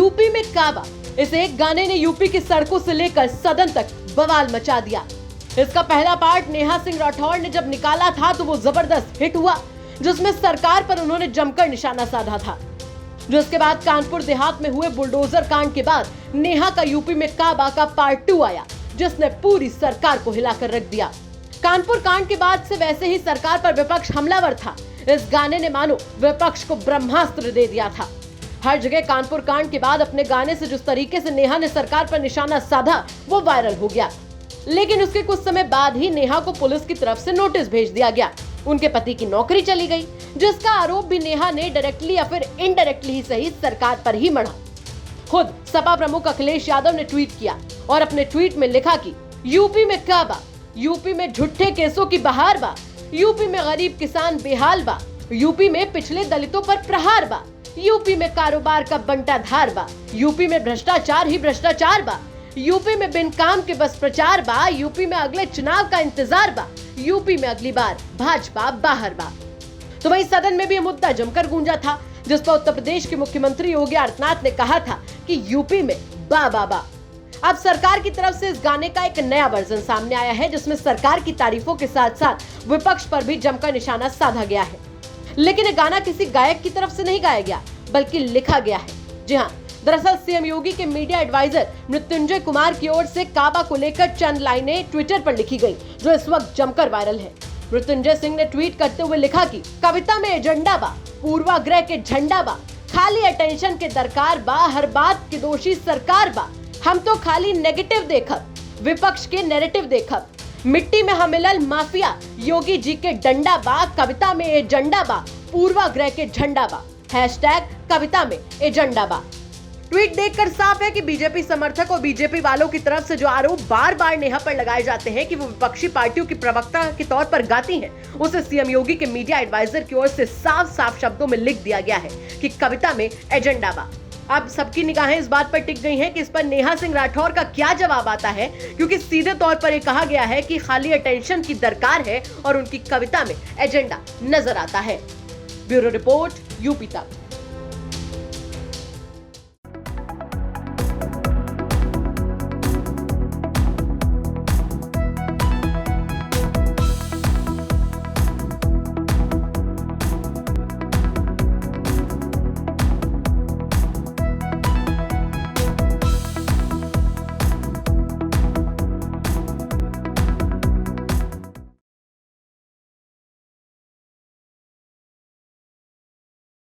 UP में काबा, इस एक गाने ने यूपी की सड़कों से लेकर सदन तक बवाल मचा दिया। इसका पहला पार्ट नेहा सिंह राठौर ने जब निकाला था तो वो जबरदस्त हिट हुआ, जिसमें सरकार पर उन्होंने जमकर निशाना साधा था। जो इसके बाद कानपुर देहात में हुए बुलडोजर कांड के बाद नेहा का यूपी में काबा का पार्ट 2 आया, जिसने पूरी सरकार को हिलाकर रख दिया। कानपुर कांड के बाद से वैसे ही सरकार पर विपक्ष हमलावर था। इस गाने ने मानो विपक्ष को ब्रह्मास्त्र दे दिया था। हर जगह कानपुर कांड के बाद अपने गाने से जिस तरीके से नेहा ने सरकार पर निशाना साधा वो वायरल हो गया। लेकिन उसके कुछ समय बाद ही नेहा को पुलिस की तरफ से नोटिस भेज दिया गया। उनके पति की नौकरी चली गई, जिसका आरोप भी नेहा ने डायरेक्टली या फिर इनडायरेक्टली ही सही सरकार पर ही मढ़ा। खुद सपा प्रमुख अखिलेश यादव ने ट्वीट किया और अपने ट्वीट में लिखा कि यूपी में काबा, यूपी में झूठे केसों की बहार बा, यूपी में गरीब किसान बेहाल बा, यूपी में पिछले दलितों पर प्रहार बा, यूपी में कारोबार का बंटा धार बा, यूपी में भ्रष्टाचार ही भ्रष्टाचार बा, यूपी में बिन काम के बस प्रचार बा, यूपी में अगले चुनाव का इंतजार बा, यूपी में अगली बार भाजपा बाहर बा। तो वहीं सदन में भी ये मुद्दा जमकर गूंजा था, जिस पर उत्तर प्रदेश के मुख्यमंत्री योगी आदित्यनाथ ने कहा था कि यूपी में बा बा बा। अब सरकार की तरफ से इस गाने का एक नया वर्जन सामने आया है, जिसमें सरकार की तारीफों के साथ साथ विपक्ष पर भी जमकर निशाना साधा गया है। लेकिन ये गाना किसी गायक की तरफ से नहीं गाया गया, बल्कि लिखा गया है। जी हाँ, दरअसल सीएम योगी के मीडिया एडवाइजर मृत्युंजय कुमार की ओर से काबा को लेकर चंद लाइनें ट्विटर पर लिखी गई, जो इस वक्त जमकर वायरल है। मृत्युंजय सिंह ने ट्वीट करते हुए लिखा कि कविता में एजेंडा बा, पूर्वाग्रह के झंडा बा, खाली अटेंशन के दरकार बा, हर बात की दोषी सरकार बा, हम तो खाली नेगेटिव देखब, विपक्ष के नैरेटिव देखब, मिट्टी में हमिलल माफिया, योगी जी के डंडा बा, कविता में एजेंडा बा, पूर्वाग्रह के झंडा बा, कविता में एजेंडा बा। ट्वीट देखकर साफ है कि बीजेपी समर्थक और बीजेपी वालों की तरफ से जो आरोप बार बार नेहा पर लगाए जाते हैं कि वो विपक्षी पार्टियों की प्रवक्ता के तौर पर गाती हैं, उसे सीएम योगी के मीडिया एडवाइजर की ओर से साफ साफ शब्दों में लिख दिया गया है कि कविता में एजेंडा बा। अब सबकी निगाहें इस बात पर टिक गई हैं कि इस पर नेहा सिंह राठौर का क्या जवाब आता है, क्योंकि सीधे तौर पर यह कहा गया है कि खाली अटेंशन की दरकार है और उनकी कविता में एजेंडा नजर आता है। ब्यूरो रिपोर्ट, यूपी तक।